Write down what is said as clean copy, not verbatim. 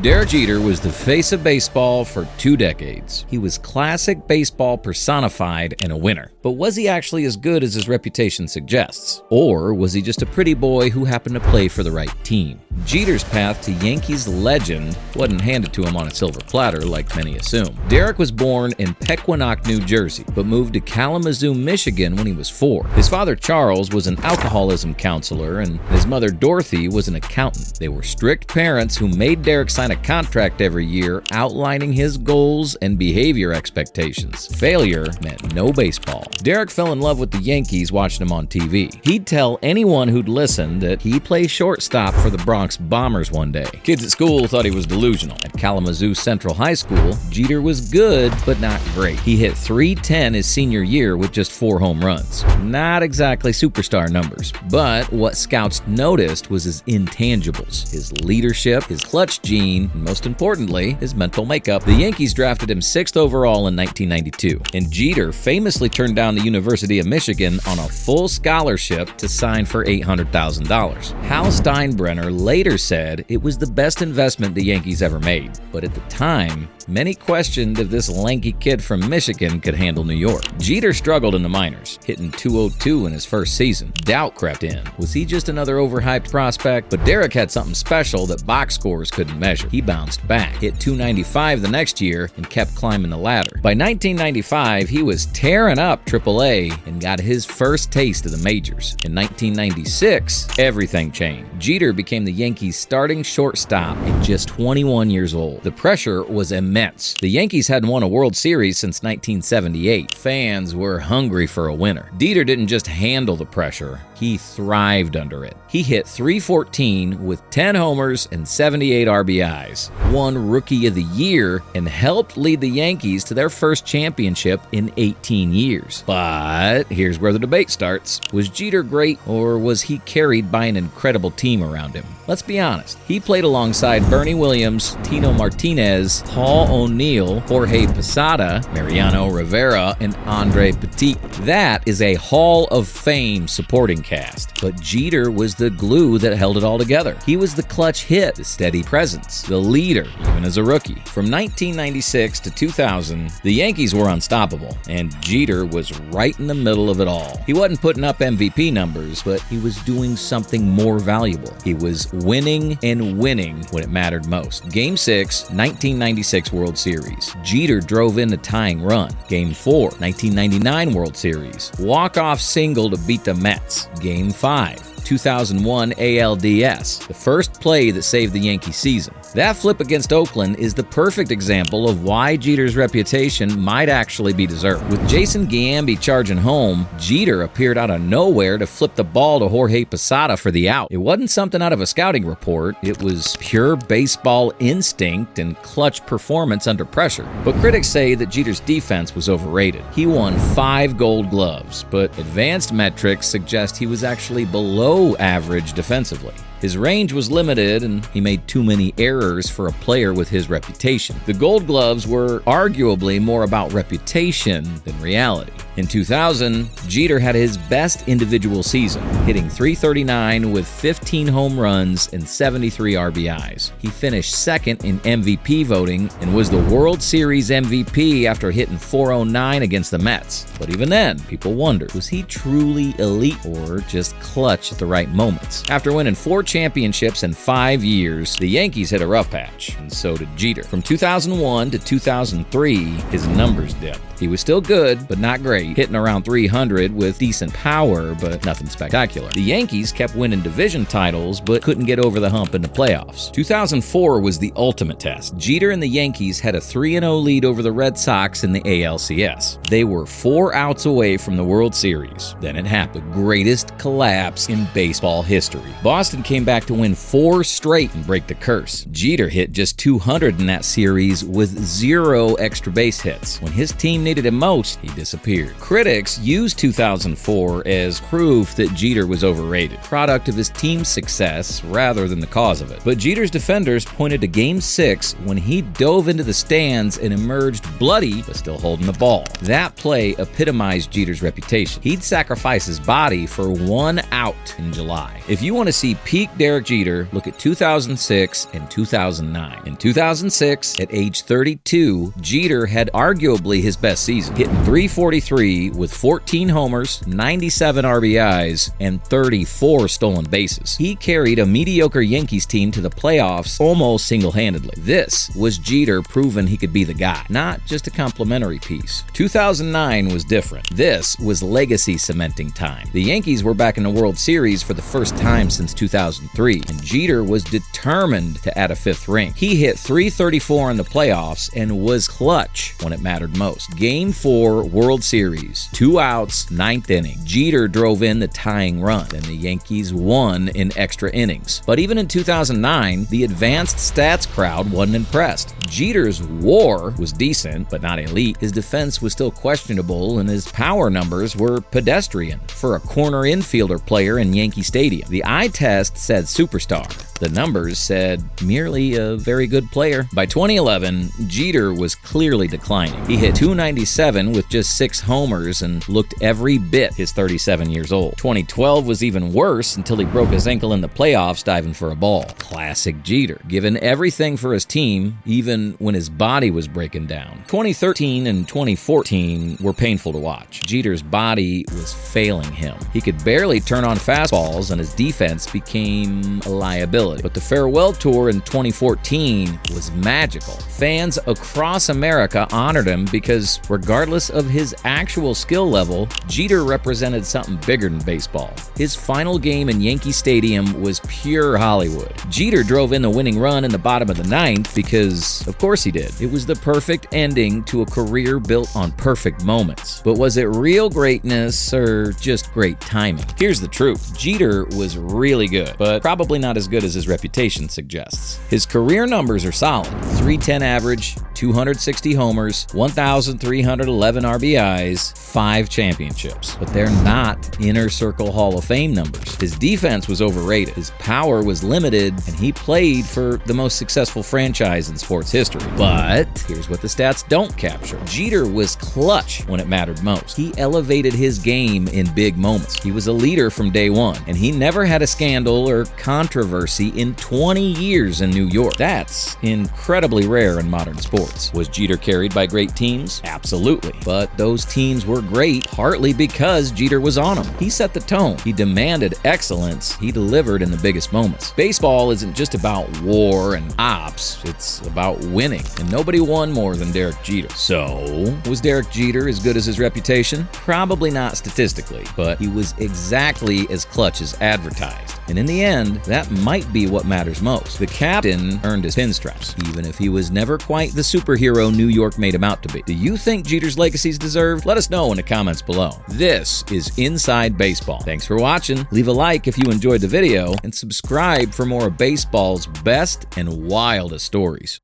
Derek Jeter was the face of baseball for 2 decades. He was classic baseball personified and a winner. But was he actually as good as his reputation suggests? Or was he just a pretty boy who happened to play for the right team? Jeter's path to Yankees legend wasn't handed to him on a silver platter like many assume. Derek was born in Pequannock, New Jersey, but moved to Kalamazoo, Michigan when he was 4. His father, Charles, was an alcoholism counselor, and his mother, Dorothy, was an accountant. They were strict parents who made Derek sign a contract every year outlining his goals and behavior expectations. Failure meant no baseball. Derek fell in love with the Yankees watching them on TV. He'd tell anyone who'd listen that he played shortstop for the Bronx Bombers one day. Kids at school thought he was delusional. At Kalamazoo Central High School, Jeter was good, but not great. He hit .310 his senior year with just 4 home runs. Not exactly superstar numbers, but what scouts noticed was his intangibles, his leadership, his clutch gene, and most importantly, his mental makeup. The Yankees drafted him 6th overall in 1992, and Jeter famously turned down the University of Michigan on a full scholarship to sign for $800,000. Hal Steinbrenner later said it was the best investment the Yankees ever made, but at the time, many questioned if this lanky kid from Michigan could handle New York. Jeter struggled in the minors, hitting .202 in his first season. Doubt crept in. Was he just another overhyped prospect? But Derek had something special that box scores couldn't measure. He bounced back, hit .295 the next year, and kept climbing the ladder. By 1995, he was tearing up AAA and got his first taste of the majors. In 1996, everything changed. Jeter became the Yankees' starting shortstop at just 21 years old. The pressure was immense. The Yankees hadn't won a World Series since 1978. Fans were hungry for a winner. Jeter didn't just handle the pressure, he thrived under it. He hit .314 with 10 homers and 78 RBIs, won Rookie of the Year, and helped lead the Yankees to their first championship in 18 years. But here's where the debate starts. Was Jeter great, or was he carried by an incredible team around him? Let's be honest. He played alongside Bernie Williams, Tino Martinez, Paul O'Neill, Jorge Posada, Mariano Rivera, and Andre Petit. That is a Hall of Fame supporting cast. But Jeter was the glue that held it all together. He was the clutch hit, the steady presence, the leader, even as a rookie. From 1996 to 2000, the Yankees were unstoppable, and Jeter was right in the middle of it all. He wasn't putting up MVP numbers, but he was doing something more valuable. He was winning and winning when it mattered most. Game 6, 1996 World Series. Jeter drove in the tying run. Game 4, 1999 World Series. Walk-off single to beat the Mets. Game 5. 2001 ALDS, the first play that saved the Yankee season. That flip against Oakland is the perfect example of why Jeter's reputation might actually be deserved. With Jason Giambi charging home, Jeter appeared out of nowhere to flip the ball to Jorge Posada for the out. It wasn't something out of a scouting report. It was pure baseball instinct and clutch performance under pressure. But critics say that Jeter's defense was overrated. He won 5 Gold Gloves, but advanced metrics suggest he was actually below average defensively. His range was limited, and he made too many errors for a player with his reputation. The Gold Gloves were arguably more about reputation than reality. In 2000, Jeter had his best individual season, hitting .339 with 15 home runs and 73 RBIs. He finished second in MVP voting and was the World Series MVP after hitting .409 against the Mets. But even then, people wondered, was he truly elite or just clutch at the right moments? After winning 4 championships in 5 years, the Yankees hit a rough patch, and so did Jeter. From 2001 to 2003, his numbers dipped. He was still good, but not great, hitting around .300 with decent power, but nothing spectacular. The Yankees kept winning division titles, but couldn't get over the hump in the playoffs. 2004 was the ultimate test. Jeter and the Yankees had a 3-0 lead over the Red Sox in the ALCS. They were 4 outs away from the World Series. Then it happened. The greatest collapse in baseball history. Boston came back to win 4 straight and break the curse. Jeter hit just .200 in that series with 0 extra base hits. When his team needed him most, he disappeared. Critics used 2004 as proof that Jeter was overrated, product of his team's success rather than the cause of it. But Jeter's defenders pointed to Game 6 when he dove into the stands and emerged bloody but still holding the ball. That play epitomized Jeter's reputation. He'd sacrifice his body for 1 out in July. If you want to see peak peak Derek Jeter, look at 2006 and 2009. In 2006, at age 32, Jeter had arguably his best season, hitting .343 with 14 homers, 97 RBIs, and 34 stolen bases. He carried a mediocre Yankees team to the playoffs almost single-handedly. This was Jeter proving he could be the guy, not just a complimentary piece. 2009 was different. This was legacy cementing time. The Yankees were back in the World Series for the first time since 2003, and Jeter was determined to add a fifth ring. He hit .334 in the playoffs and was clutch when it mattered most. Game 4 World Series, 2 outs, 9th inning. Jeter drove in the tying run, and the Yankees won in extra innings. But even in 2009, the advanced stats crowd wasn't impressed. Jeter's WAR was decent, but not elite. His defense was still questionable, and his power numbers were pedestrian for a corner infielder player in Yankee Stadium. The eye test said superstar. The numbers said merely a very good player. By 2011, Jeter was clearly declining. He hit .297 with just 6 homers and looked every bit his 37 years old. 2012 was even worse until he broke his ankle in the playoffs diving for a ball. Classic Jeter, giving everything for his team, even when his body was breaking down. 2013 and 2014 were painful to watch. Jeter's body was failing him. He could barely turn on fastballs, and his defense became a liability. But the farewell tour in 2014 was magical. Fans across America honored him because, regardless of his actual skill level, Jeter represented something bigger than baseball. His final game in Yankee Stadium was pure Hollywood. Jeter drove in the winning run in the bottom of the 9th because, of course he did. It was the perfect ending to a career built on perfect moments. But was it real greatness or just great timing? Here's the truth. Jeter was really good, but probably not as good as his reputation suggests. His career numbers are solid. .310 average, 260 homers, 1,311 RBIs, 5 championships. But they're not inner circle Hall of Fame numbers. His defense was overrated. His power was limited, and he played for the most successful franchise in sports history. But here's what the stats don't capture. Jeter was clutch when it mattered most. He elevated his game in big moments. He was a leader from day one, and he never had a scandal or controversy in 20 years in New York. That's incredibly rare in modern sports. Was Jeter carried by great teams? Absolutely. But those teams were great partly because Jeter was on them. He set the tone. He demanded excellence. He delivered in the biggest moments. Baseball isn't just about war and ops. It's about winning. And nobody won more than Derek Jeter. So, was Derek Jeter as good as his reputation? Probably not statistically, but he was exactly as clutch as advertised. And in the end, that might be what matters most. The captain earned his pinstripes, even if he was never quite the superhero New York made him out to be. Do you think Jeter's legacy's deserved? Let us know in the comments below. This is Inside Baseball. Thanks for watching. Leave a like if you enjoyed the video, and subscribe for more of baseball's best and wildest stories.